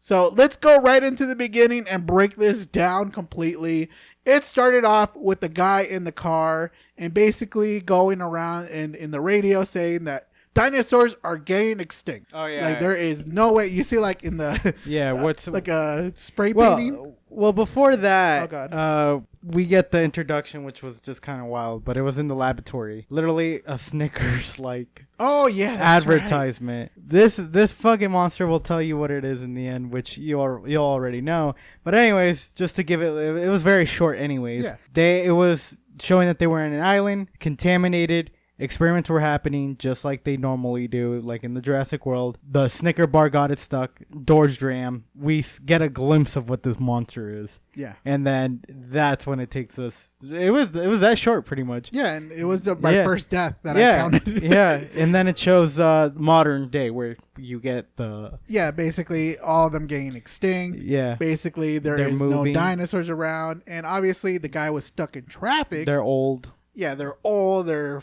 So let's go right into the beginning and break this down completely. It started off with the guy in the car and basically going around in the radio saying that dinosaurs are getting extinct. Oh yeah. Like there is no way. You see like in the what's like a spray painting. Well, before that, Oh, God. we get the introduction, which was just kind of wild, but it was in the laboratory. Literally a Snickers like Oh yeah, that's advertisement. Right. This fucking monster will tell you what it is in the end, which you'll already know. But anyways, just to give it was very short. Anyways, Yeah. It was showing that they were in an island, contaminated. Experiments were happening just like they normally do, like in the Jurassic World. The Snicker bar got it stuck. Doors jam. We get a glimpse of what this monster is. Yeah. And then that's when it takes us. It was that short, pretty much. Yeah, and it was my first death that I counted. Yeah, and then it shows modern day where you get the. Yeah, basically all of them getting extinct. Yeah. Basically, there is moving. no dinosaurs around, and obviously the guy was stuck in traffic. They're old. Yeah, they're old. They're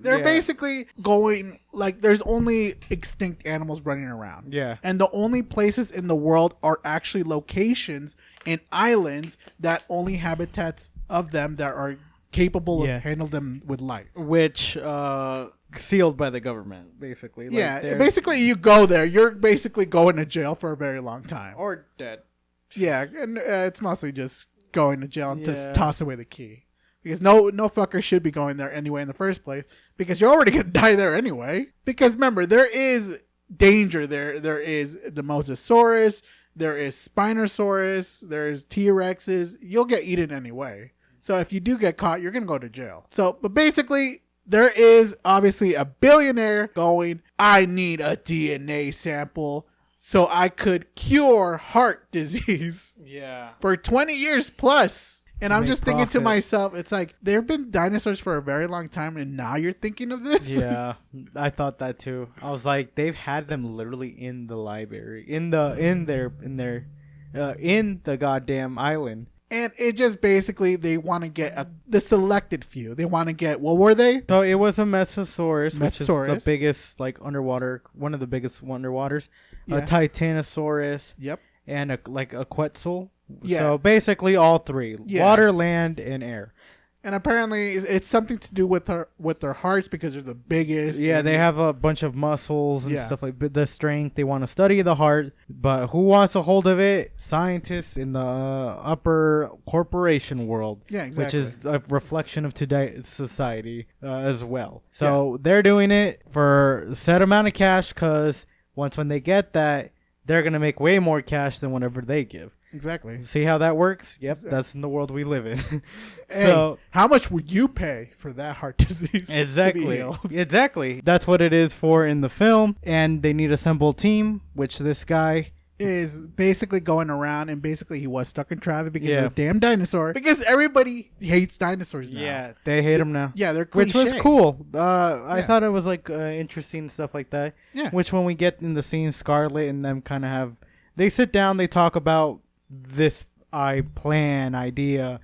basically going like there's only extinct animals running around. Yeah. And the only places in the world are actually locations and islands that only habitats of them that are capable of handling them with life. Which sealed by the government, basically. Yeah, basically you go there, you're basically going to jail for a very long time. Or dead. Yeah, and it's mostly just going to jail and just toss away the key. Because no fucker should be going there anyway in the first place. Because you're already going to die there anyway. Because remember, there is danger there. There is the Mosasaurus. There is Spinosaurus. There is T-Rexes. You'll get eaten anyway. So if you do get caught, you're going to go to jail. So, but basically, there is obviously a billionaire going, I need a DNA sample so I could cure heart disease. Yeah. For 20 years plus. And I'm just thinking to profit. myself, it's like, there have been dinosaurs for a very long time, and now you're thinking of this? Yeah, I thought that too. I was like, they've had them literally in the library, in the goddamn island. And it just basically, they want to get the selected few. They want to get, what were they? So it was a Mesosaurus, which is the biggest, like, one of the biggest underwaters. Yeah. A Titanosaurus. Yep. And a Quetzal. Yeah. So basically all three. Yeah. Water, land, and air. And apparently it's something to do with their hearts because they're the biggest. Yeah, they have a bunch of muscles and stuff like the strength. They want to study the heart, but who wants a hold of it? Scientists in the upper corporation world. Yeah, exactly. Which is a reflection of today's society as well. So they're doing it for a set amount of cash because when they get that, they're going to make way more cash than whatever they give. Exactly. See how that works? Yep, that's in the world we live in. Hey, so, how much would you pay for that heart disease? Exactly. To be healed? Exactly. That's what it is for in the film. And they need a simple team, which this guy is basically going around, and basically he was stuck in traffic because of a damn dinosaur. Because everybody hates dinosaurs now. Yeah, they hate them now. Yeah, they're cliche. Which was cool. I thought it was like interesting stuff like that. Yeah. Which when we get in the scene, Scarlet and them kind of have, they sit down, they talk about this idea,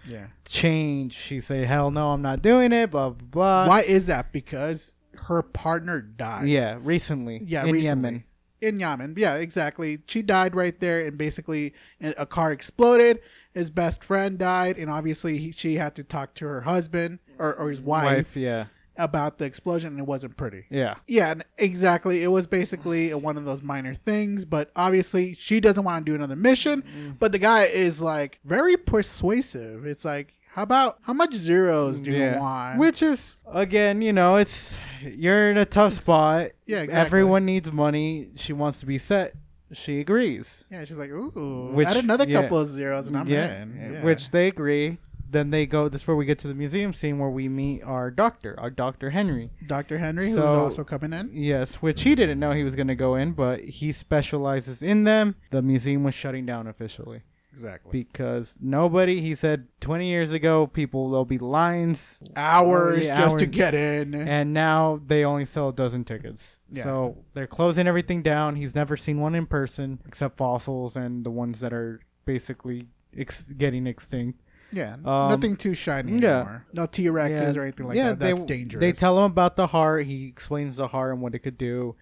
change. She said, hell no, I'm not doing it, blah, blah, blah. Why is that? Because her partner died. Yeah, recently. Yeah, in recently. Yemen. In Yemen. Yeah, exactly. She died right there, and basically a car exploded. His best friend died, and obviously she had to talk to her husband or his wife about the explosion, and it wasn't pretty. Yeah. Yeah, exactly. It was basically one of those minor things, but obviously she doesn't want to do another mission, but the guy is like very persuasive. It's like, how much zeros do you want? Which is, again, you're in a tough spot. Yeah, exactly. Everyone needs money. She wants to be set. She agrees. Yeah, she's like, ooh, add another couple of zeros and I'm in. Yeah. Which they agree. Then they go, this is where we get to the museum scene where we meet our Dr. Henry. Dr. Henry, who's also coming in. Yes, which he didn't know he was going to go in, but he specializes in them. The museum was shutting down officially. Exactly. Because he said 20 years ago, there'll be lines. Hours to get in. And now they only sell a dozen tickets. Yeah. So they're closing everything down. He's never seen one in person except fossils and the ones that are basically getting extinct. Yeah, nothing too shiny anymore. No T-Rexes or anything like that. That's dangerous. They tell him about the heart. He explains the heart and what it could do.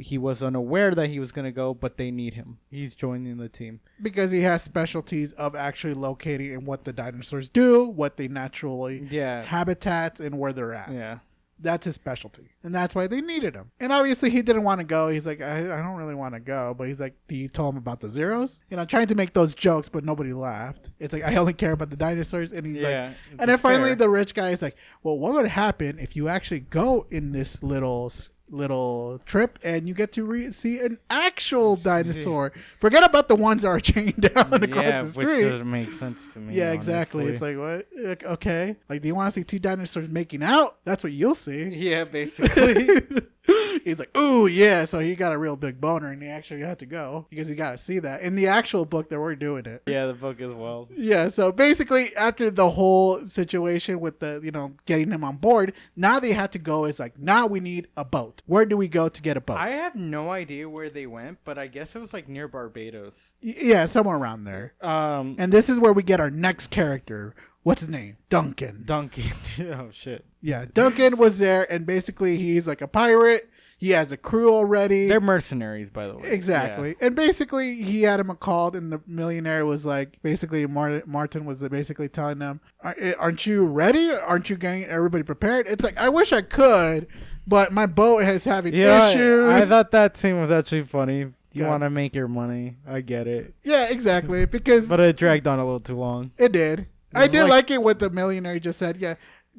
He was unaware that he was going to go, but they need him. He's joining the team. Because he has specialties of actually locating and what the dinosaurs do, what they naturally habitats, and where they're at. Yeah. That's his specialty. And that's why they needed him. And obviously he didn't want to go. He's like, I don't really want to go. But he's like, he told him about the zeros. You know, trying to make those jokes, but nobody laughed. It's like, I only care about the dinosaurs. And he's like, and then finally the rich guy is like, well, what would happen if you actually go in this little trip and you get to see an actual dinosaur? Forget about the ones that are chained down across the street. Which doesn't make sense to me. Yeah, exactly. It's like, what? Like, okay. Like, do you want to see two dinosaurs making out? That's what you'll see. Yeah, basically. He's like, ooh, yeah. So he got a real big boner and he actually had to go because he got to see that. In the actual book, they were doing it. Yeah, the book as well. Yeah, so basically, after the whole situation with the, getting him on board, now they had to go is like, now we need a boat. Where do we go to get a boat? I have no idea where they went, but I guess it was like near Barbados. Yeah, somewhere around there. And this is where we get our next character. What's his name? Duncan. Oh, shit. Yeah, Duncan was there, and basically he's like a pirate. He has a crew already. They're mercenaries, by the way. Exactly. Yeah. And basically, he had him called, and the millionaire was like, basically, Martin was basically telling them, aren't you ready? Aren't you getting everybody prepared? It's like, I wish I could, but my boat is having issues. I thought that scene was actually funny. You want to make your money. I get it. Yeah, exactly. But it dragged on a little too long. It did. I did like it what the millionaire just said. Yeah.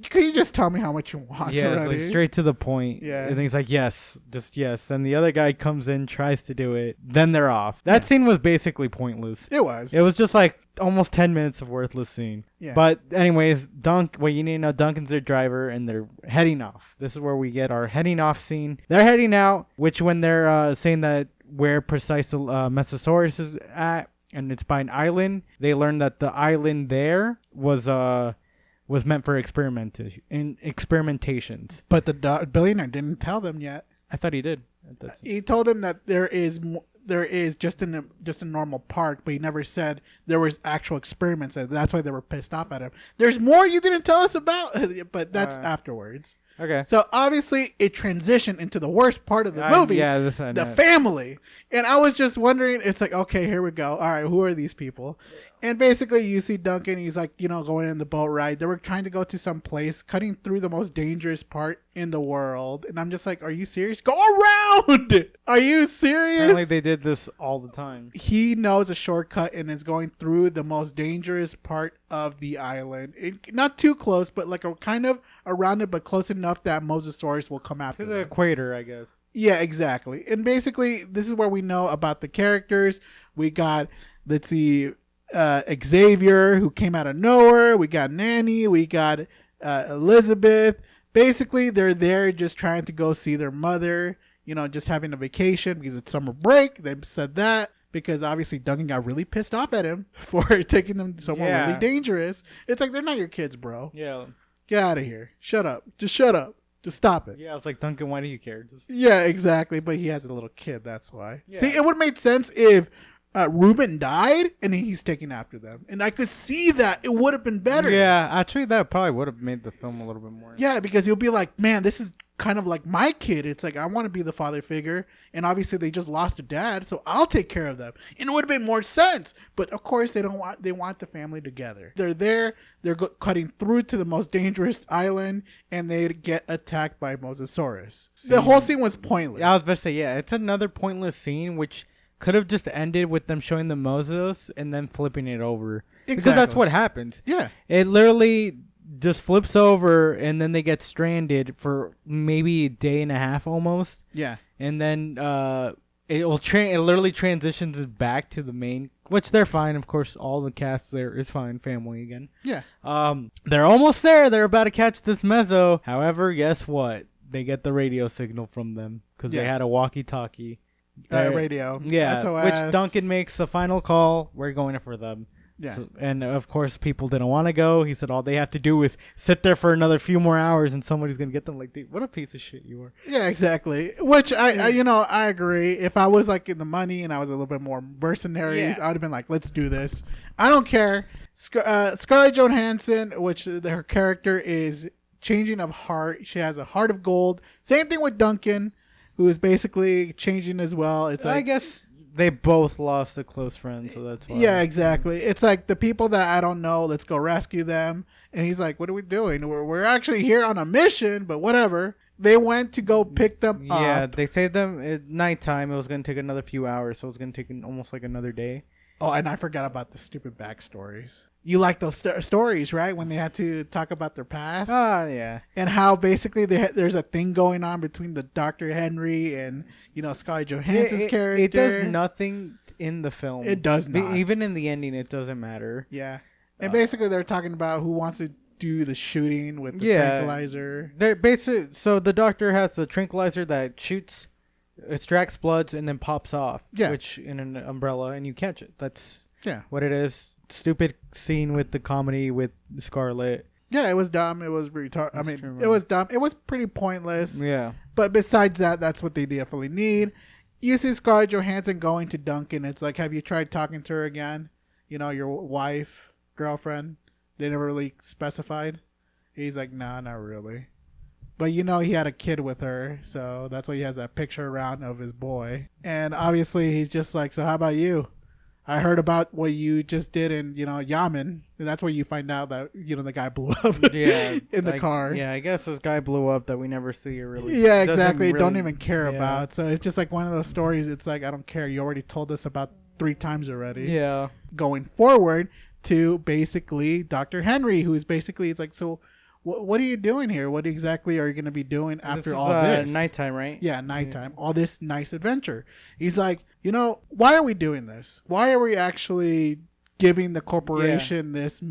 Could you just tell me how much you want? Yeah, it's like straight to the point. Yeah. And he's like, yes, just yes. And the other guy comes in, tries to do it. Then they're off. That scene was basically pointless. It was. It was just like almost 10 minutes of worthless scene. Yeah. But anyways, you need to know Duncan's their driver and they're heading off. This is where we get our heading off scene. They're heading out, which when they're saying that where precise the Mesosaurus is at, and it's by an island, they learn that the island there was meant for experimentations. But the billionaire didn't tell them yet. I thought he did. He told them that there is just a normal park, but he never said there was actual experiments. And that's why they were pissed off at him. There's more you didn't tell us about, but that's afterwards. Okay. So obviously it transitioned into the worst part of the movie, the family. And I was just wondering, it's like, okay, here we go. All right, who are these people? And basically you see Duncan, he's like, going in the boat ride. They were trying to go to some place, cutting through the most dangerous part in the world. And I'm just like, are you serious? Go around! Are you serious? Apparently they did this all the time. He knows a shortcut and is going through the most dangerous part of the island. Not too close, but like a kind of around it, but close enough that Mosasaurus will come after to the equator, I guess. Yeah, exactly. And basically, this is where we know about the characters. We got, let's see, Xavier, who came out of nowhere. We got Nanny. We got Elizabeth. Basically, they're there just trying to go see their mother, just having a vacation because it's summer break. They said that because obviously Duncan got really pissed off at him for taking them somewhere really dangerous. It's like, they're not your kids, bro. Yeah. Get out of here. Shut up. Just shut up. Just stop it. Yeah, I was like, Duncan, why do you care? Yeah, exactly. But he has a little kid, that's why. Yeah. See, it would have made sense if Ruben died and he's taking after them. And I could see that. It would have been better. Yeah, actually, that probably would have made the film a little bit more. Yeah, because you'll be like, man, this is kind of like my kid. It's like, I want to be the father figure. And obviously, they just lost a dad, so I'll take care of them. And it would have made more sense. But of course, they want the family together. They're there. They're cutting through to the most dangerous island, and they get attacked by Mosasaurus. The whole scene was pointless. Yeah, I was about to say, yeah, it's another pointless scene, which could have just ended with them showing the Moses and then flipping it over. Exactly. Because that's what happens. Yeah. It literally just flips over and then they get stranded for maybe a day and a half almost. Yeah. And then it literally transitions back to the main, which they're fine. Of course, all the cast there is fine. Family again. Yeah. They're almost there. They're about to catch this Mezzo. However, guess what? They get the radio signal from them because they had a walkie-talkie. Radio. Yeah, SOS. which Duncan makes the final call. We're going for them. Yeah. So, and of course, people didn't want to go. He said all they have to do is sit there for another few more hours, and somebody's gonna get them. Like, dude, what a piece of shit you are. Yeah, exactly. Which I agree. If I was like in the money and I was a little bit more mercenaries, I would have been like, let's do this. I don't care. Scarlett Johansson, which her character is changing of heart. She has a heart of gold. Same thing with Duncan, who is basically changing as well. It's like, I guess they both lost a close friend, so that's why. Yeah, exactly. It's like the people that I don't know, let's go rescue them. And he's like, what are we doing? We're actually here on a mission, but whatever. They went to go pick them up. Yeah, they saved them at nighttime. It was going to take another few hours, so it was going to take almost like another day. Oh, and I forgot about the stupid backstories. You like those stories, right? When they had to talk about their past. Ah, yeah. And how basically there's a thing going on between the Dr. Henry and, Scarlett Johansson's character. It does nothing in the film. It does not. Even in the ending, it doesn't matter. Yeah. And basically they're talking about who wants to do the shooting with the tranquilizer. They're basically, so the doctor has the tranquilizer that shoots, extracts bloods, and then pops off. Yeah. Which in an umbrella, and you catch it. That's what it is. Stupid scene with the comedy with Scarlett. Yeah, it was dumb. It was retarded. I mean, it was dumb. It was pretty pointless. Yeah. But besides that, that's what they definitely need. You see Scarlett Johansson going to Duncan. It's like, have you tried talking to her again? Your wife, girlfriend. They never really specified. He's like, nah, not really. But he had a kid with her, so that's why he has that picture around of his boy. And obviously, he's just like, so how about you? I heard about what you just did in, Yamen. And that's where you find out that, the guy blew up in the car. Yeah, I guess this guy blew up that we never see or really. Yeah, exactly. Don't even care about. So it's just like one of those stories. It's like, I don't care. You already told us about 3 times already. Yeah. Going forward to basically Dr. Henry, who's basically, it's like, so what are you doing here? What exactly are you going to be doing after all this? Nighttime, right? Yeah, nighttime. All this nice adventure. He's like, why are we doing this? Why are we actually giving the corporation this,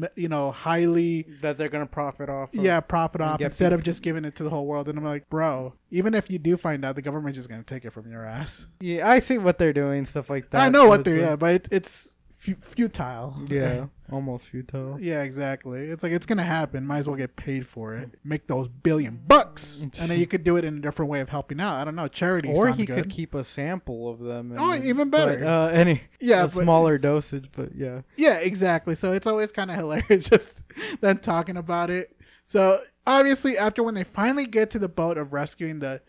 highly... That they're going to profit off of. Yeah, profit off instead of just giving it to the whole world. And I'm like, bro, even if you do find out, the government's just going to take it from your ass. Yeah, I see what they're doing, stuff like that. I know what they're, but it's futile. Yeah, almost futile. Yeah, exactly. It's like, it's gonna happen. Might as well get paid for it. Make those $1 billion, and then you could do it in a different way of helping out. I don't know, charity. Or sounds he good. could keep a sample of them. Even better. A smaller dosage, but yeah. Yeah, exactly. So it's always kind of hilarious just them talking about it. So obviously, after when they finally get to the boat of rescuing the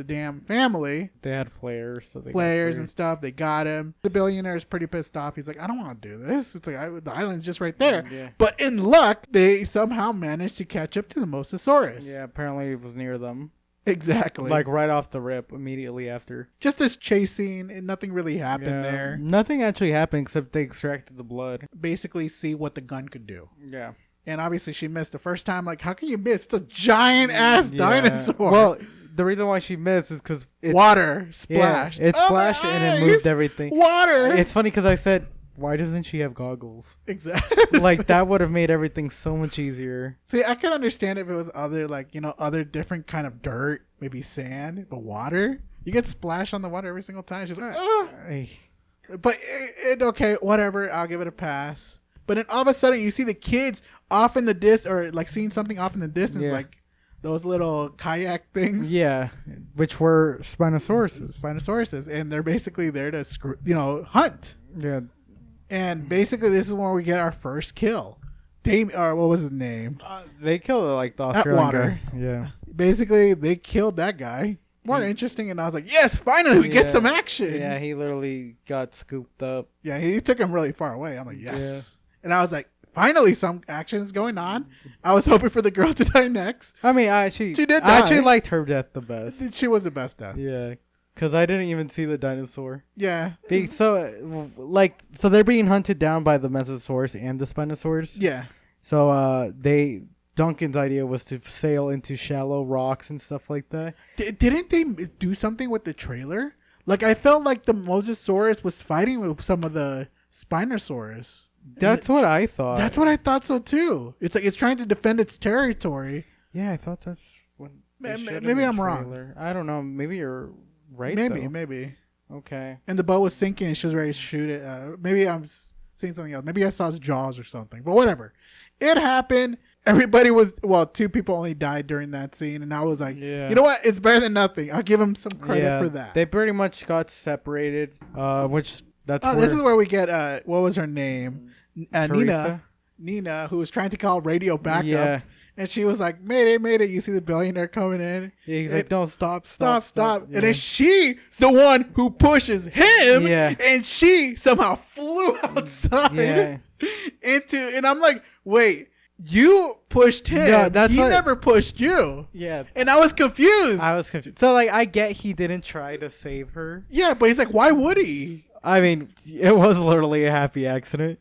damn family. They had flares. So flares and stuff. They got him. The billionaire is pretty pissed off. He's like, I don't want to do this. It's like, the island's just right there. Yeah. But in luck, they somehow managed to catch up to the Mosasaurus. Yeah, apparently it was near them. Exactly. Like right off the rip, immediately after. Just this chasing, and nothing really happened there. Nothing actually happened except they extracted the blood. Basically see what the gun could do. Yeah. And obviously she missed the first time. Like, how can you miss? It's a giant-ass dinosaur. Well... The reason why she missed is because water splashed. Yeah, it splashed and it moved everything. Water. It's funny because I said, why doesn't she have goggles? Exactly. Like that would have made everything so much easier. See, I could understand if it was other other different kind of dirt, maybe sand, but water. You get splashed on the water every single time. She's like, oh. But okay, whatever. I'll give it a pass. But then all of a sudden, you see the kids off in the distance, or like seeing something off in the distance, like. Those little kayak things. Yeah, which were Spinosauruses. And they're basically there to, hunt. Yeah. And basically this is where we get our first kill. Or what was his name? They killed like the Australian Water. guy. Yeah. Basically, they killed that guy. More interesting, and I was like, yes, finally we get some action. Yeah, he literally got scooped up. Yeah, he took him really far away. I'm like, yes. Yeah. And I was like, finally, some action is going on. I was hoping for the girl to die next. I mean, she did die. I actually liked her death the best. She was the best death. Yeah, because I didn't even see the dinosaur. Yeah. So they're being hunted down by the Mesosaurus and the Spinosaurus. Yeah. So Duncan's idea was to sail into shallow rocks and stuff like that. Didn't they do something with the trailer? Like, I felt like the Mosasaurus was fighting with some of the Spinosaurus. That's what I thought. That's what I thought so too. It's like it's trying to defend its territory. Yeah, I thought that's what. Maybe I'm wrong. I don't know. Maybe you're right. Maybe. Okay. And the boat was sinking, and she was ready to shoot it. Maybe I'm seen something else. Maybe I saw his jaws or something. But whatever. It happened. Everybody was, well, 2 people only died during that scene. And I was like, you know what? It's better than nothing. I'll give him some credit for that. They pretty much got separated, which that's this is where we get, what was her name? Nina, who was trying to call radio backup. Yeah. And she was like, Mayday, Mayday. You see the billionaire coming in. Yeah, he's like, don't stop. Yeah. And then she's the one who pushes him. Yeah. And she somehow flew outside into, and I'm like, wait, you pushed him. No, he never pushed you. Yeah. And I was confused. So, like, I get he didn't try to save her. Yeah, but he's like, why would he? I mean, it was literally a happy accident.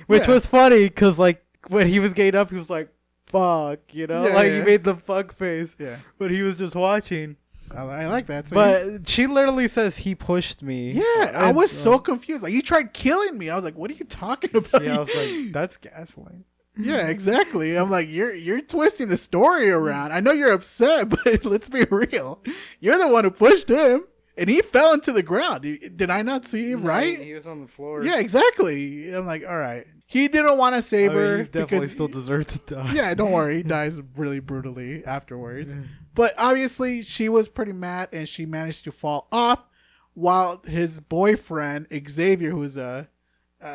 Which was funny because, like, when he was getting up, he was like, fuck, you know? He made the fuck face. Yeah. But he was just watching. I like that. So but she literally says he pushed me. Yeah, I was so confused. Like, he tried killing me. I was like, what are you talking about? Yeah, I was like, that's gaslight. Yeah, exactly. I'm like, you're twisting the story around. I know you're upset, but let's be real. You're the one who pushed him. And he fell into the ground. Did I not see him right? He was on the floor. Yeah, exactly. I'm like, all right. He didn't want to save her. He definitely still deserves to die. Yeah, don't worry. He dies really brutally afterwards. But obviously, she was pretty mad, and she managed to fall off while his boyfriend, Xavier, who's a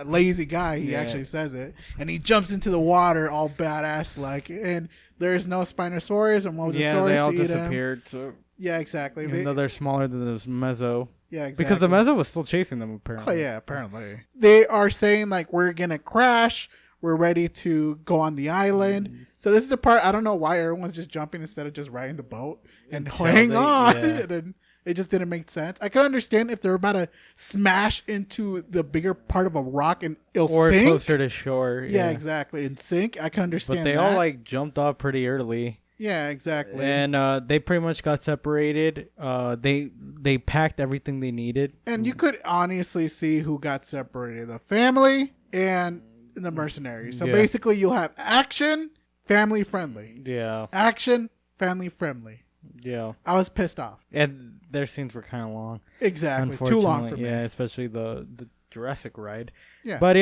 lazy guy, he actually says it, and he jumps into the water all badass like, and there's no Spinosaurus or Mosasaurus. Yeah, they all disappeared. So. Yeah, exactly. Even though they're smaller than the Mezzo. Yeah, exactly. Because the Mezzo was still chasing them, apparently. Oh, yeah, apparently. They are saying, like, we're going to crash. We're ready to go on the island. So this is the part, I don't know why everyone's just jumping instead of just riding the boat and hang on. Yeah. And then it just didn't make sense. I could understand if they're about to smash into the bigger part of a rock and it'll sink. Or closer to shore. Yeah, exactly. And sink. I can understand that. But they all, like, jumped off pretty early. Yeah, exactly. And they pretty much got separated. They packed everything they needed. And you could honestly see who got separated. The family and the mercenaries. So basically you'll have action, family friendly. Yeah. Action, family friendly. Yeah. I was pissed off. And their scenes were kind of long. Exactly. Too long for me. Yeah, especially the Jurassic ride. Yeah. But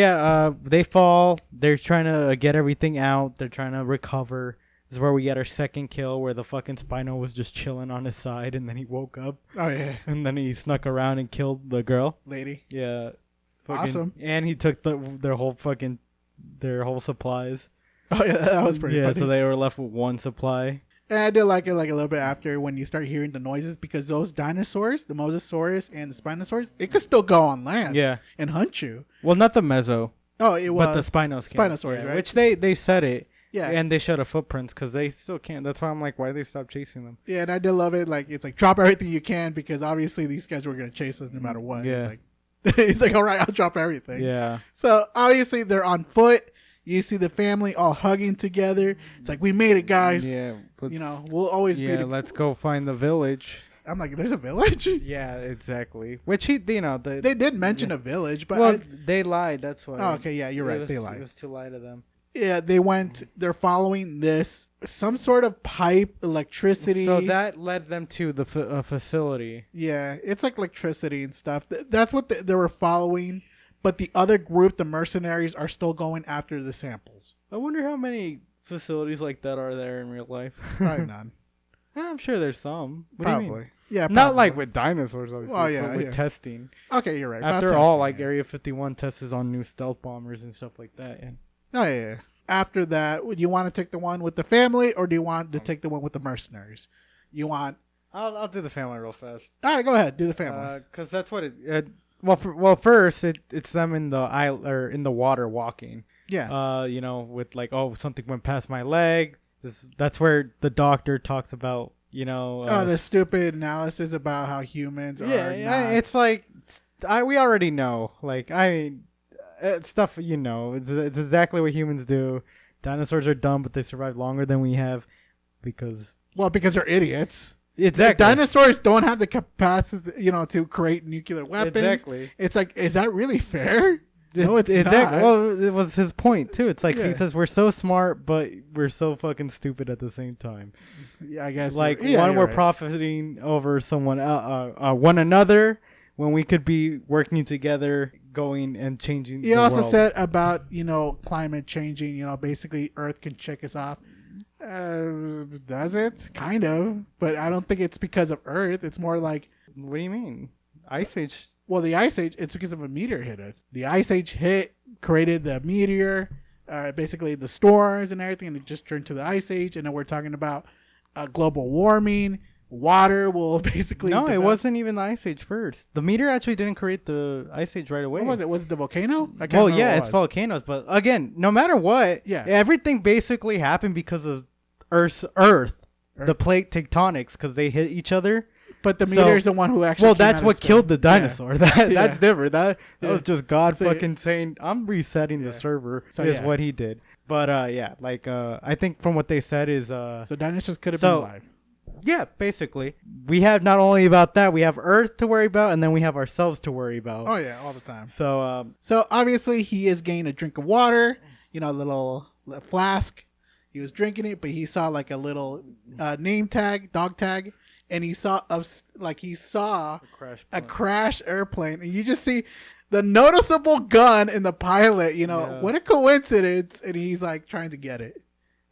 they fall. They're trying to get everything out. They're trying to recover. This is where we get our second kill, where the fucking Spino was just chilling on his side, and then he woke up. Oh, yeah. And then he snuck around and killed the girl. Lady. Yeah. Awesome. And he took their whole supplies. Oh, yeah, that was pretty funny. Yeah, so they were left with one supply. And I did like it like a little bit after when you start hearing the noises, because those dinosaurs, the Mosasaurus and the Spinosaurus, it could still go on land and hunt you. Well, not the Mezzo. Oh, it was. But the Spinosaurus, right? Which they said it. Yeah. And they showed the footprints because they still can't. That's why I'm like, why did they stop chasing them? Yeah, and I did love it. Like, it's like, drop everything you can, because obviously these guys were going to chase us no matter what. Yeah. He's like, all right, I'll drop everything. Yeah. So obviously they're on foot. You see the family all hugging together. It's like, we made it, guys. Yeah. We'll always be. Yeah, let's go find the village. I'm like, there's a village? Yeah, exactly. Which they did mention a village, but they lied. That's why. Oh, okay, yeah, you're right. They lied. It was too light of them. Yeah, they're following some sort of pipe, electricity. So that led them to the facility. Yeah, it's like electricity and stuff. That's what they were following. But the other group, the mercenaries, are still going after the samples. I wonder how many facilities like that are there in real life. Probably none. I'm sure there's some. What probably. Do you mean? Yeah, probably. Not like with dinosaurs, obviously. Oh, yeah, but with testing. Okay, you're right. After all, like Area 51 tests on new stealth bombers and stuff like that. Yeah. Oh, yeah. After that, do you want to take the one with the family, or do you want to take the one with the mercenaries? You want? I'll do the family real fast. All right, go ahead. Do the family. Because that's what it. First it's them in the aisle or in the water walking. Yeah. With like, oh, something went past my leg. That's where the doctor talks about, the stupid analysis about how humans are. Yeah, it's like we already know. Like, I mean, it's stuff It's exactly what humans do. Dinosaurs are dumb, but they survive longer than we have because they're idiots. Exactly. Dinosaurs don't have the capacity, to create nuclear weapons. Exactly. It's like, is that really fair? No, it's exactly. not. Well, it was his point too. It's like he says we're so smart, but we're so fucking stupid at the same time. Yeah, I guess. Like we're profiting over someone, one another, when we could be working together, going and changing. He the also world. said about climate changing. Basically Earth can check us off. Does it? Kind of, but I don't think it's because of Earth. It's more like, What do you mean? Ice Age. well, the Ice Age. It's because of a meteor hit us. The Ice Age hit, created the meteor, basically the storms and everything, and it just turned to the Ice Age. And then we're talking about global warming. Water will basically. No, develop. it wasn't even the Ice Age first. The meteor actually didn't create the Ice Age right away. What was it? Was it the volcano? I can't Well, remember yeah, what it it's was. volcanoes, but again, no matter what, Yeah. everything basically happened because of Earth. The plate tectonics, because they hit each other. But the meteor is the one who actually. Well, came that's out of what space. killed the dinosaur. That's Yeah. different. That Yeah. was just God So, fucking saying, "I'm resetting the server." So, is yeah. what he did. But I think from what they said is So dinosaurs could have So- been alive. yeah, basically we have not only about that, we have Earth to worry about, and then we have ourselves to worry about. Oh yeah, all the time. So So obviously he is getting a drink of water, a little flask. He was drinking it, but he saw like a little name tag, dog tag, and he saw a crash airplane, and you just see the noticeable gun in the pilot. Yeah. What a coincidence! And he's like trying to get it,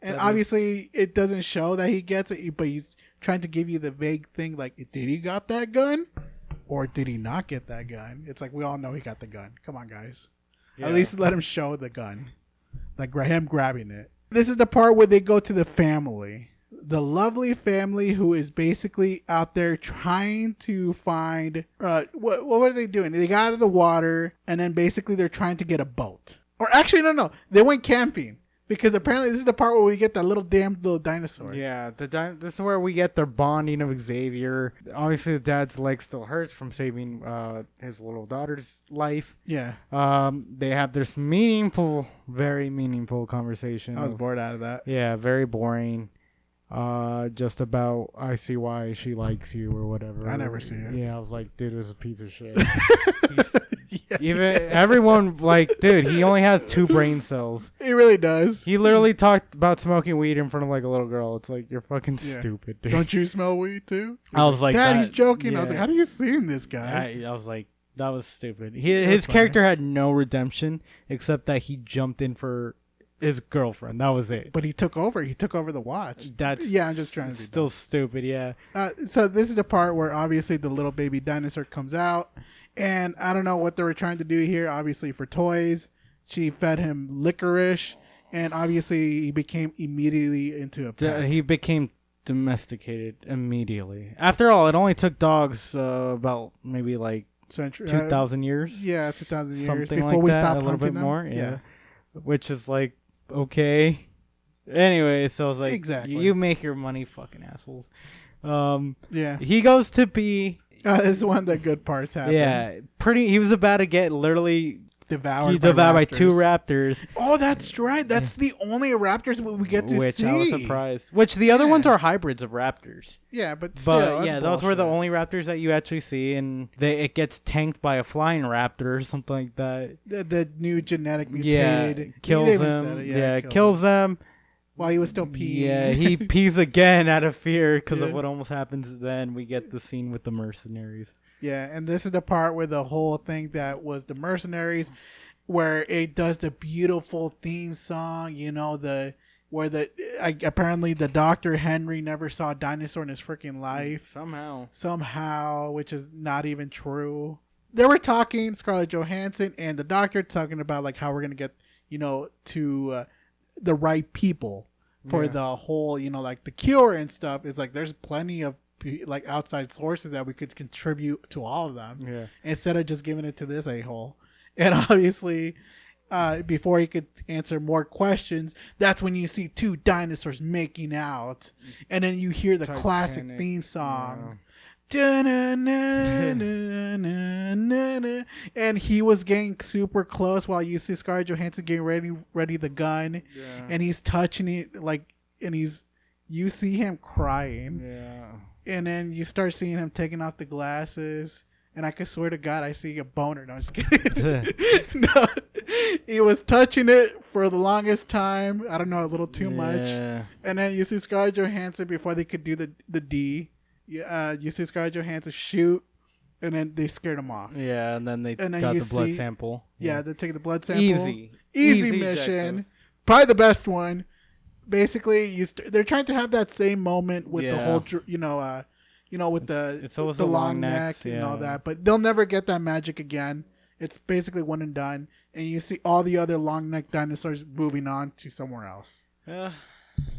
and That is- obviously it doesn't show that he gets it, but he's trying to give you the vague thing like, did he got that gun, or did he not get that gun? It's like we all know he got the gun. Come on, guys. Yeah. At least let him show the gun. Like him grabbing it. This is the part where they go to the family. The lovely family who is basically out there trying to find... what were they doing? They got out of the water, and then basically they're trying to get a boat. Or actually, no. They went camping. Because apparently this is the part where we get that little dinosaur. Yeah, this is where we get their bonding of Xavier. Obviously, the dad's leg still hurts from saving his little daughter's life. Yeah. They have this very meaningful conversation. I was bored out of that. Yeah, very boring. Just about I see why she likes you or whatever. I never see it. Yeah, I was like, dude, it was a piece of shit. Yeah. Even everyone dude, he only has 2 brain cells. He really does. He literally talked about smoking weed in front of like a little girl. It's like, you're fucking Yeah. stupid, dude. Don't you smell weed too? I was like, Dad, that- he's joking. I was yeah. like, how do you see this guy? I was like, that was stupid. His funny. character had no redemption except that he jumped in for his girlfriend. That was it. But he took over. He took over the watch. That's Yeah, I'm just trying to be still stupid. Yeah. So this is the part where obviously the little baby dinosaur comes out, and I don't know what they were trying to do here. Obviously for toys, she fed him licorice, and obviously he became immediately into a pet. He became domesticated immediately. After all, it only took dogs about maybe like Century, 2,000 years. Yeah, 2,000 years Something before like we that. stopped A little hunting bit them. more. Yeah. Which is like, okay. Anyway, so I was like, Exactly. you make your money, fucking assholes. Yeah. He goes to be. This is one of the good parts happen. Yeah, he was about to get literally Devoured by 2 raptors, Oh, that's right. That's the only raptors we get to which see. I was surprised. Which the other ones are hybrids of raptors. Yeah, but still, But that's yeah, those were the bullshit. only raptors that you actually see, and it gets tanked by a flying raptor or something like that. The new genetic Yeah, mutated. kills They even them. said it. Yeah, kills kills them. While he was still peeing. Yeah, he pees again out of fear because Yeah. of what almost happens. Then we get the scene with the mercenaries. Yeah, and this is the part where the whole thing that was the mercenaries, where it does the beautiful theme song. Apparently the Dr. Henry never saw a dinosaur in his freaking life somehow, which is not even true. They were talking, Scarlett Johansson and the doctor talking about like how we're gonna get to the right people for the whole like the cure and stuff. It's like there's plenty of like outside sources that we could contribute to all of them. Yeah. Instead of just giving it to this a-hole. And obviously, before he could answer more questions, that's when you see 2 dinosaurs making out. And then you hear the classic Titanic. theme song. Yeah. Da-na-na-na-na-na-na. And he was getting super close while you see Scarlett Johansson getting ready the gun. Yeah. And he's touching it and you see him crying. Yeah. And then you start seeing him taking off the glasses. And I could swear to God, I see a boner. No, I'm just kidding. No, he was touching it for the longest time. I don't know, a little too much. And then you see Scarlett Johansson before they could do the D. You see Scarlett Johansson shoot. and then they scared him off. Yeah, and then they And then got you the blood see- sample. Yeah, they take the blood sample. Easy mission. objective. Probably the best one. Basically, they're trying to have that same moment with the whole, with It's always the the long neck necks, and all yeah. that. But they'll never get that magic again. It's basically one and done. And you see all the other long neck dinosaurs moving on to somewhere else. Yeah.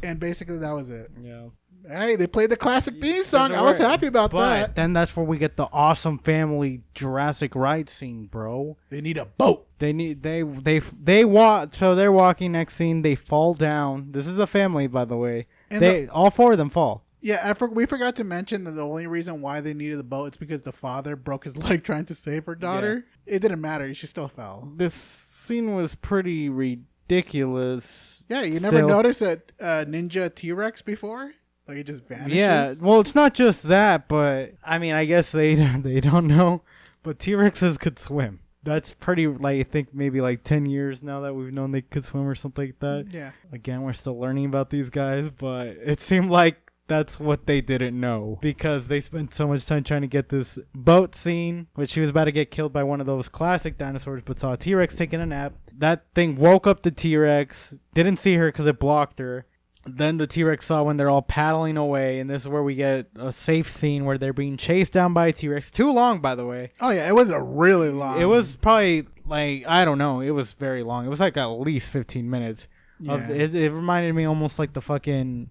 And basically that was it. Yeah. Hey, they played the classic theme song. I was happy about that. But then that's where we get the awesome family Jurassic ride scene, bro. They need a boat. They walk. So they're walking. Next scene, they fall down. This is a family, by the way. And all four of them fall. Yeah, we forgot to mention that the only reason why they needed the boat is because the father broke his leg trying to save her daughter. Yeah. It didn't matter. She still fell. This scene was pretty ridiculous. Yeah, you never noticed a ninja T-Rex before? Like it just vanishes? Yeah, well, it's not just that, but I mean, I guess they don't know, but T-Rexes could swim. That's pretty, like, I think maybe like 10 years now that we've known they could swim or something like that. Yeah. Again, we're still learning about these guys, but it seemed like that's what they didn't know because they spent so much time trying to get this boat scene, which she was about to get killed by one of those classic dinosaurs, but saw a T-Rex taking a nap. That thing woke up the T-Rex, didn't see her because it blocked her. Then the T-Rex saw when they're all paddling away, and this is where we get a safe scene where they're being chased down by a T-Rex. Too long, by the way. Oh, yeah, it was a really long. It was probably, like, I don't know. It was very long. It was like at least 15 minutes. Yeah. It reminded me almost like the fucking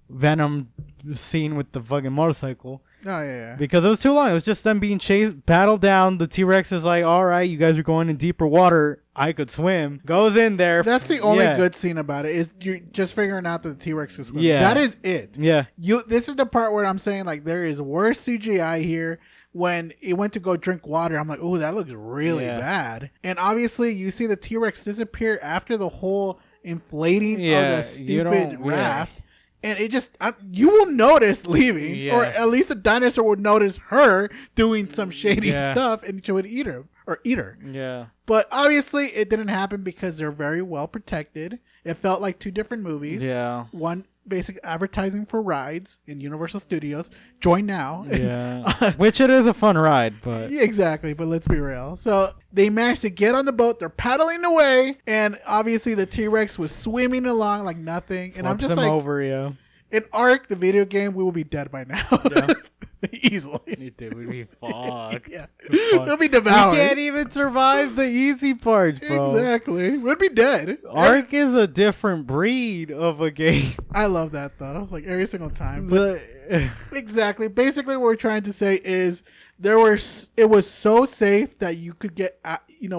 Venom scene with the fucking motorcycle. Oh, yeah. Because it was too long. It was just them being chased, battled down. The T-Rex is like, all right, you guys are going in deeper water. I could swim. Goes in there. That's the only good scene about it is you're just figuring out that the T-Rex can swim. Yeah. That is it. Yeah. This is the part where I'm saying, like, there is worse CGI here. When it went to go drink water, I'm like, oh, that looks really bad. And obviously, you see the T-Rex disappear after the whole inflating of the stupid raft. And it just, you will notice leaving, or at least the dinosaur would notice her doing some shady stuff, and she would eat her. Yeah. But obviously, it didn't happen because they're very well protected. It felt like two different movies. Yeah. One basic advertising for rides in Universal Studios. Join now. Yeah. Which it is a fun ride, but Yeah, exactly. But let's be real. So they managed to get on the boat. They're paddling away, and obviously the T-Rex was swimming along like nothing. And I'm just like, over, in Ark, the video game, we will be dead by now. Yeah. Easily. Dude, we'd be fucked. Yeah. They'll be devoured. We can't even survive the easy parts, bro. Exactly. We'd be dead. Ark is a different breed of a game. I love that though. Like every single time. But exactly. Basically what we're trying to say is it was so safe that you could get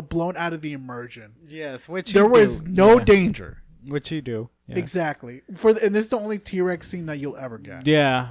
blown out of the immersion. Yes, which there was no danger. Which you do. Yeah. Exactly. And this is the only T-Rex scene that you'll ever get. Yeah.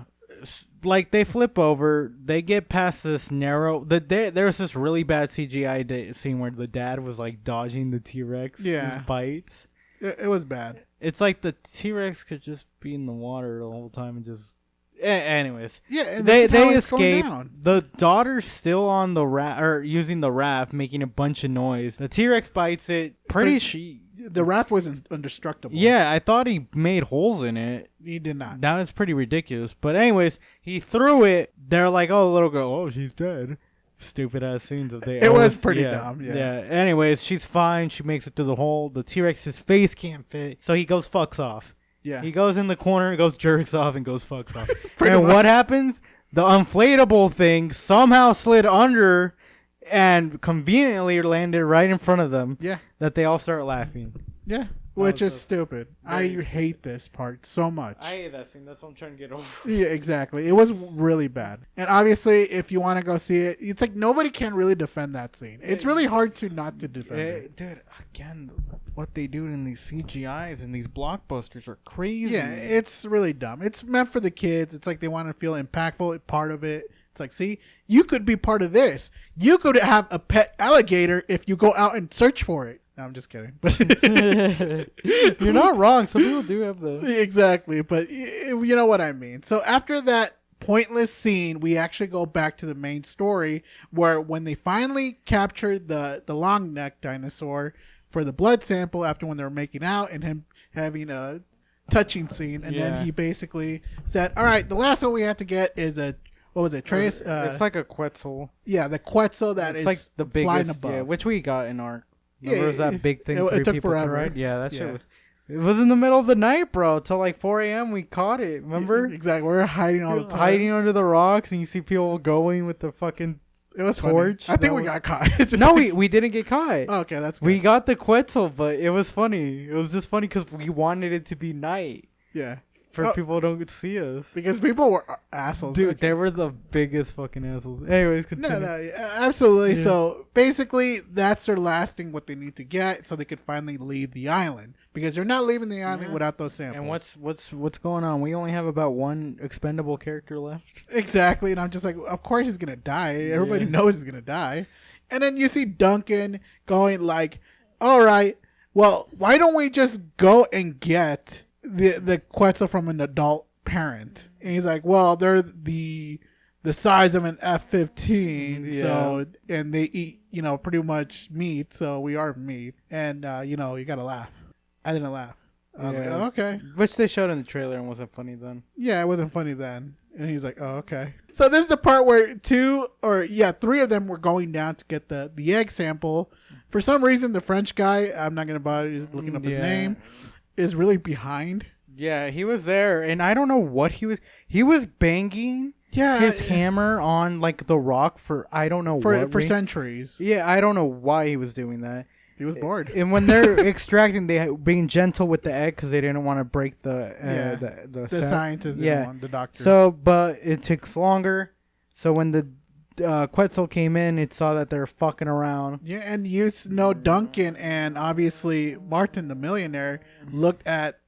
Like they flip over, they get past this narrow. There was this really bad CGI scene where the dad was like dodging the T-Rex bites. It was bad. It's like the T-Rex could just be in the water the whole time and just. Anyways, yeah, and they escape. The daughter's still on the raft or using the raft, making a bunch of noise. The T-Rex bites it. The raft was indestructible. Yeah, I thought he made holes in it. He did not. That was pretty ridiculous. But anyways, he threw it. They're like, oh, the little girl, oh, she's dead. Stupid ass scenes of it was pretty dumb. Yeah. Anyways, she's fine. She makes it through the hole. The T-Rex's face can't fit, so he goes fucks off. Yeah. He goes in the corner, goes jerks off, and goes fucks off. And what happens? The inflatable thing somehow slid under and conveniently landed right in front of them. Yeah. That they all start laughing. Yeah. Which is stupid. I hate this part so much. I hate that scene. That's what I'm trying to get over. Yeah, exactly. It was really bad. And obviously, if you want to go see it, it's like nobody can really defend that scene. It's really hard not to defend it. Dude, again, what they do in these CGIs and these blockbusters are crazy. Yeah, it's really dumb. It's meant for the kids. It's like they want to feel impactful, part of it. It's like, see, you could be part of this. You could have a pet alligator if you go out and search for it. No, I'm just kidding. You're not wrong. Some people do have those. Exactly, but you know what I mean. So after that pointless scene, we actually go back to the main story where when they finally captured the long neck dinosaur for the blood sample after when they were making out and him having a touching scene, and then he basically said, all right, the last one we have to get is a what was it? Trace. It's like a Quetzal. Yeah, the Quetzal that It's is like the flying biggest, above. yeah, which we got in our. Yeah, Remember, was that big thing? it took people forever. Ride? Yeah, that shit Yeah. was. It was in the middle of the night, bro. Till like 4 a.m. We caught it. Remember? Exactly. We're hiding all the time. Hiding under the rocks, and you see people going with the fucking. It was torch. Funny. I think we got caught. It's just No, like, we didn't get caught. oh, okay, that's good. We got the Quetzal, but it was funny. It was just funny because we wanted it to be night. Yeah. For people who don't see us. Because people were assholes. Dude, they were the biggest fucking assholes. Anyways, continue. No, absolutely. Yeah. So basically, that's their last thing, what they need to get, so they could finally leave the island. Because they're not leaving the island without those samples. And what's going on? We only have about one expendable character left. Exactly, and I'm just like, of course he's gonna die. Everybody knows he's gonna die. And then you see Duncan going like, all right, well, why don't we just go and get the Quetzal from an adult parent? And he's like, well, they're the size of an F-15, so, and they eat, pretty much meat, so we are meat, and you gotta laugh. I didn't laugh. I was like, oh, okay. Which they showed in the trailer and wasn't funny then. Yeah, it wasn't funny then. And he's like, oh, okay. So this is the part where three of them were going down to get the egg sample. For some reason, the French guy, I'm not going to bother just looking up his name, is really behind. Yeah, he was there, and I don't know what he was banging his hammer on like the rock for I don't know for centuries. Yeah, I don't know why he was doing that. He was bored. And when they're extracting, they being gentle with the egg because they didn't want to break the scientist, the doctor. So, but it takes longer. So when the Quetzal came in, it saw that they're fucking around. Yeah, and Duncan and obviously Martin, the millionaire, looked at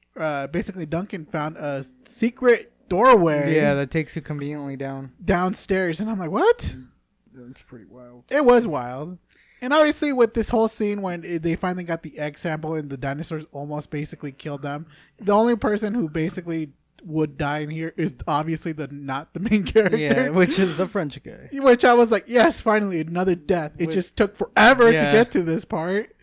basically Duncan found a secret doorway. Yeah, that takes you conveniently downstairs, and I'm like, what? That's pretty wild. It was wild. And obviously with this whole scene when they finally got the egg sample and the dinosaurs almost basically killed them, the only person who basically would die in here is obviously not the main character. Yeah, which is the French guy. Which I was like, yes, finally another death. It just took forever to get to this part.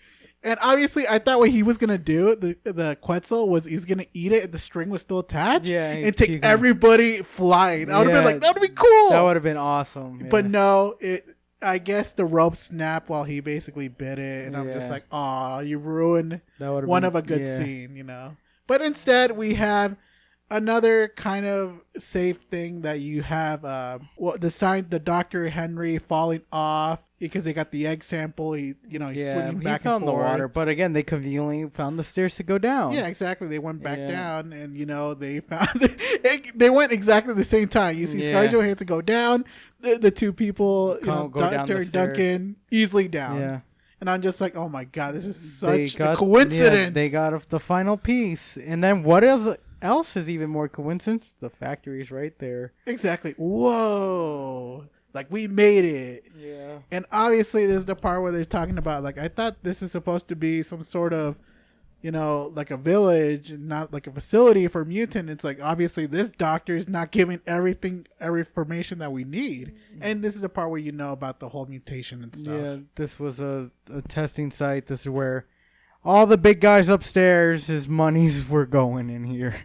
And obviously I thought what he was going to do, the Quetzal, was he's going to eat it and the string was still attached. Yeah. And take everybody flying. I would have been like, that would be cool. That would have been awesome. Yeah. But no, I guess the rope snapped while he basically bit it, and I'm just like, "Aw, you ruined one of a good scene," But instead, we have another kind of safe thing that you have. The Dr. Henry falling off because they got the egg sample. He's swinging back found and forth. the water, but again, they conveniently found the stairs to go down. Yeah, exactly. They went back down, and they found they went exactly the same time. You see Scarlett Johansson go down. The two people, Doctor and Duncan, easily down. Yeah. And I'm just like, oh my god, this is such a coincidence. Yeah, they got the final piece, and then what else is even more coincidence? The factory's right there. Exactly. Whoa. Like, we made it. Yeah. And obviously, this is the part where they're talking about, like, I thought this is supposed to be some sort of, like a village and not like a facility for mutant. It's like, obviously, this doctor is not giving every information that we need. And this is the part where about the whole mutation and stuff. Yeah, this was a testing site. This is where all the big guys upstairs, his monies were going in here.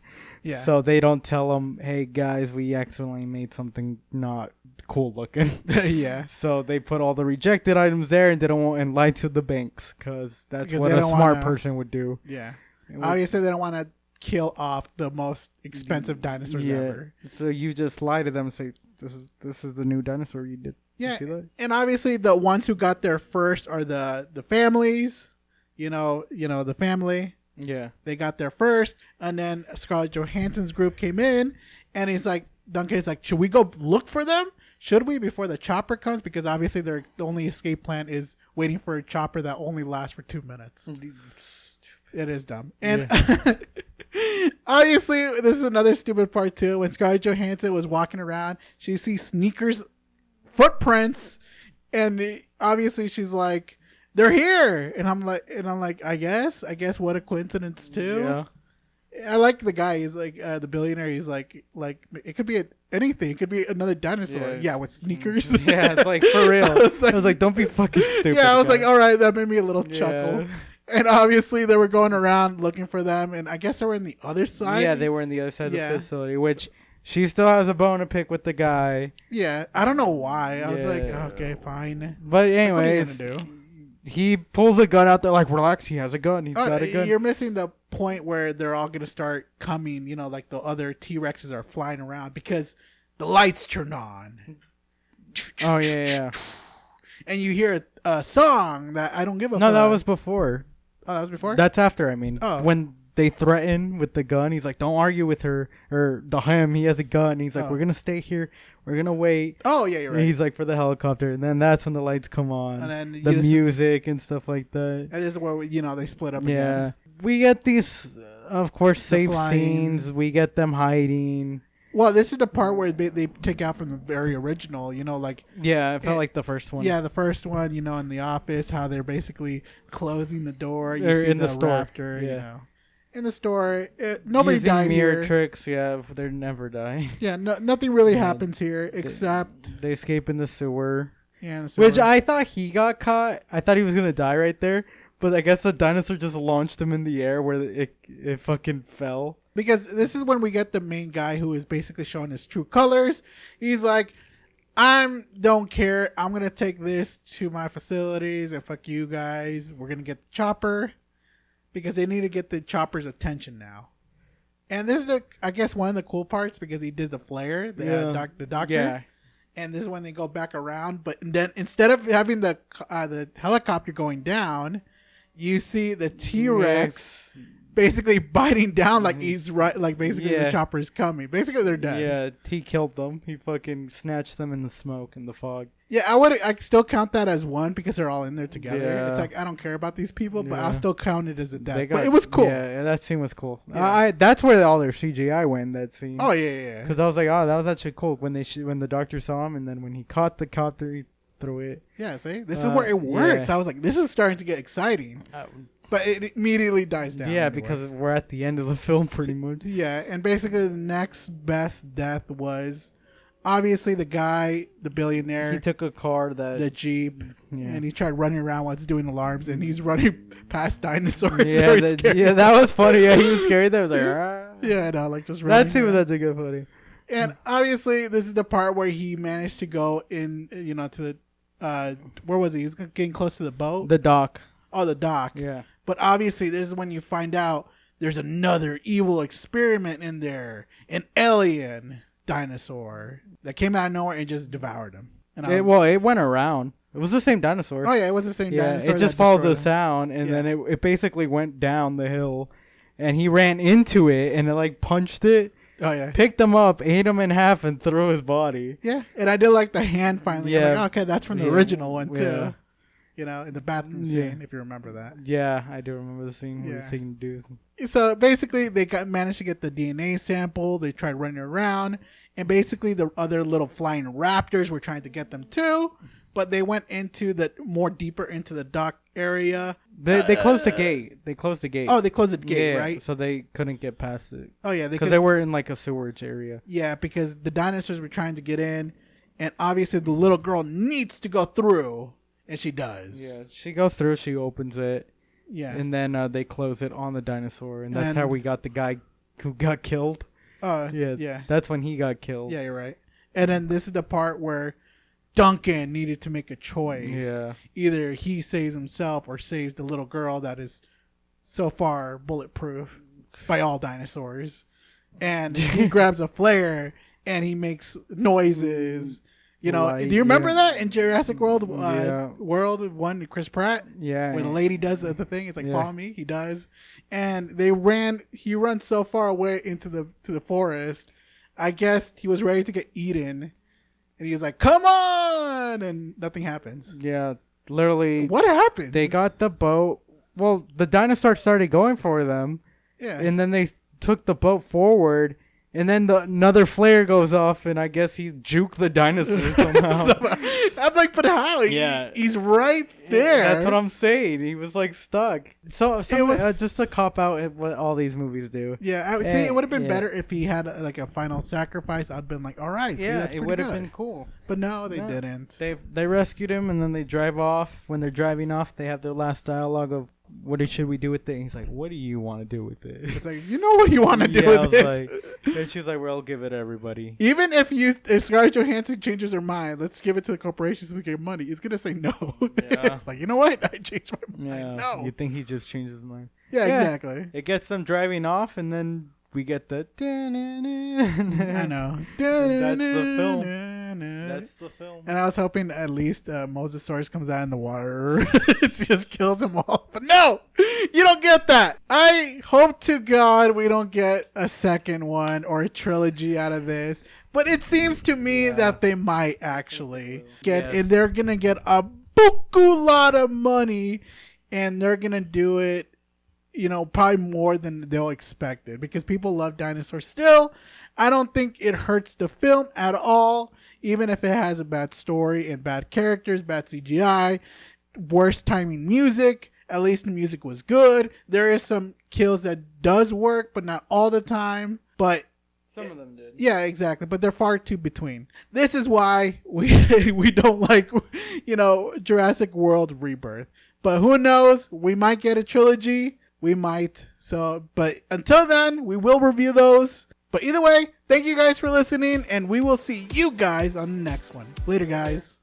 Yeah. So they don't tell them, hey, guys, we accidentally made something not cool looking. Yeah. So they put all the rejected items there and lie to the banks because that's what a smart person would do. Yeah. Obviously, they don't want to kill off the most expensive dinosaurs ever. So you just lie to them and say, this is the new dinosaur you did. Yeah. You see that? And obviously, the ones who got there first are the families. The family. Yeah. They got there first, and then Scarlett Johansson's group came in, and Duncan's like, should we go look for them? Should we before the chopper comes? Because obviously their only escape plan is waiting for a chopper that only lasts for 2 minutes. It is dumb. And obviously this is another stupid part too. When Scarlett Johansson was walking around, she sees Sneaker's footprints, and obviously she's like, they're here. And I'm like, I guess what a coincidence too. Yeah. I like the guy. He's like the billionaire. He's like it could be anything. It could be another dinosaur. Yeah, with sneakers. Yeah, it's like for real. I was like, don't be fucking stupid. Yeah, I was like, all right, that made me a little chuckle. And obviously they were going around looking for them, and I guess they were in the other side. Yeah, they were in the other side of the facility, which She still has a bone to pick with the guy. Yeah, I don't know why. I was like, Yeah. okay, fine. But What anyways, are you gonna do? he pulls a gun out there like, relax, he has a gun. He's got a gun. You're missing the point where they're all gonna start coming. You know, like the other T-Rexes are flying around because the lights turn on. Oh, yeah. And you hear a song that I don't give a fuck. No, that was before. Oh, that was before? That's after, I mean. Oh. When they threaten with the gun, he's like, don't argue with her. Or to him, he has a gun. He's like, we're going to stay here. We're going to wait. Oh, yeah, you're right. And he's like, for the helicopter. And then that's when the lights come on. And then the music and stuff like that. And this is where, they split up Yeah. again. We get these, of course, safe flying. scenes. We get them hiding. Well, this is the part where they take out from the very original, like... Yeah, it felt like the first one. Yeah, the first one, in the office, how they're basically closing the door. You Or see in the store. raptor, Yeah. In the store. Nobody Using died mirror here. tricks, yeah, they're never dying. Yeah, nothing really happens here except... They escape in the sewer. Yeah, in the sewer. Which I thought he got caught. I thought he was going to die right there. But I guess the dinosaur just launched him in the air where it fucking fell. Because this is when we get the main guy who is basically showing his true colors. He's like, don't care. I'm going to take this to my facilities and fuck you guys. We're going to get the chopper. Because they need to get the chopper's attention now. And this is, I guess, one of the cool parts because he did the flare, the doctor. Yeah. And this is when they go back around. But then instead of having the helicopter going down, you see the T-Rex basically biting down like he's right, like basically the chopper is coming. Basically, they're dead. Yeah, he killed them. He fucking snatched them in the smoke and the fog. Yeah, I still count that as one because they're all in there together. Yeah. It's like I don't care about these people, but I'll still count it as a death. But it was cool. Yeah, that scene was cool. Yeah. That's where all their CGI went. That scene. Oh yeah. Because I was like, oh, that was actually cool when when the doctor saw him, and then when he caught the copter, he threw it. Yeah, see, this is where it works. I was like, this is starting to get exciting. But it immediately dies down. Yeah, because we're at the end of the film pretty much. Yeah, and basically the next best death was obviously the guy, the billionaire. He took a car the Jeep, and he tried running around while it's doing alarms, and he's running past dinosaurs. Yeah, that was funny. Yeah, he was scary. That was like, ah. Yeah, no, like just running. That scene was actually good funny. And obviously, this is the part where he managed to go in, to the, where was he? He was getting close to the boat. The dock. Oh, the dock. Yeah. But obviously, this is when you find out there's another evil experiment in there. An alien dinosaur that came out of nowhere and just devoured him. And it went around. It was the same dinosaur. Oh, yeah, it was the same dinosaur. It just followed the sound, and then it basically went down the hill. And he ran into it, and it, like, punched it. Oh, yeah. Picked him up, ate him in half, and threw his body. Yeah, and I did like the hand finally. Yeah. Like, okay, that's from the original one, too. Yeah. In the bathroom scene, if you remember that. Yeah, I do remember the scene where he was taking dudes. So basically, they managed to get the DNA sample. They tried running around, and basically the other little flying raptors were trying to get them too, but they went more deeper into the dock area. They closed the gate. They closed the gate. Oh, they closed the gate, right? So they couldn't get past it. Oh yeah, because they were in like a sewerage area. Yeah, because the dinosaurs were trying to get in, and obviously the little girl needs to go through. And she does. Yeah, she goes through. She opens it. Yeah. And then they close it on the dinosaur, and that's how we got the guy who got killed. Yeah. That's when he got killed. Yeah, you're right. And then this is the part where Duncan needed to make a choice. Yeah. Either he saves himself or saves the little girl that is so far bulletproof by all dinosaurs. And he grabs a flare and he makes noises. Do you remember that in Jurassic World World 1, Chris Pratt? Yeah. When the lady does the thing, it's like, follow me. He does. And he runs so far away into the forest. I guess he was ready to get eaten. And he was like, come on! And nothing happens. Yeah. Literally. What happened? They got the boat. Well, the dinosaur started going for them. Yeah. And then they took the boat forward. And then another flare goes off, and I guess he juked the dinosaur somehow. I'm like, but how? He's right there. That's what I'm saying. He was like stuck. So it was just a cop out at what all these movies do. Yeah, I would say it would have been better if he had like a final sacrifice. I'd been like, all right, that's it would have been cool. But no, they didn't. They rescued him, and then they drive off. When they're driving off, they have their last dialogue of what should we do with it? And he's like, what do you want to do with it? It's like, you know what you want to do I with was it. like, and she's like, well, I'll give it to everybody. Even if Scarlett Johansson changes her mind, let's give it to the corporation so we get money. He's gonna say no. Yeah. Like, you know what? I changed my mind. Yeah. No. You think he just changes his mind? Yeah, exactly. It gets them driving off, and then we get the. I know. That's the film. That's the film. And I was hoping at least Mosasaurus comes out in the water. It just kills them all. But no! You don't get that! I hope to God we don't get a second one or a trilogy out of this. But it seems to me that they might actually get... Yes. And they're going to get a buku lot of money. And they're going to do it, you know, probably more than they'll expect it. Because people love dinosaurs still. I don't think it hurts the film at all. Even if it has a bad story and bad characters, bad CGI, worse timing music, at least the music was good. There is some kills that does work, but not all the time. But some of them did. Yeah, exactly. But they're far too between. This is why we don't like, you know, Jurassic World Rebirth. But who knows? We might get a trilogy. We might. So, but until then, we will review those. But either way, thank you guys for listening, and we will see you guys on the next one. Later, guys.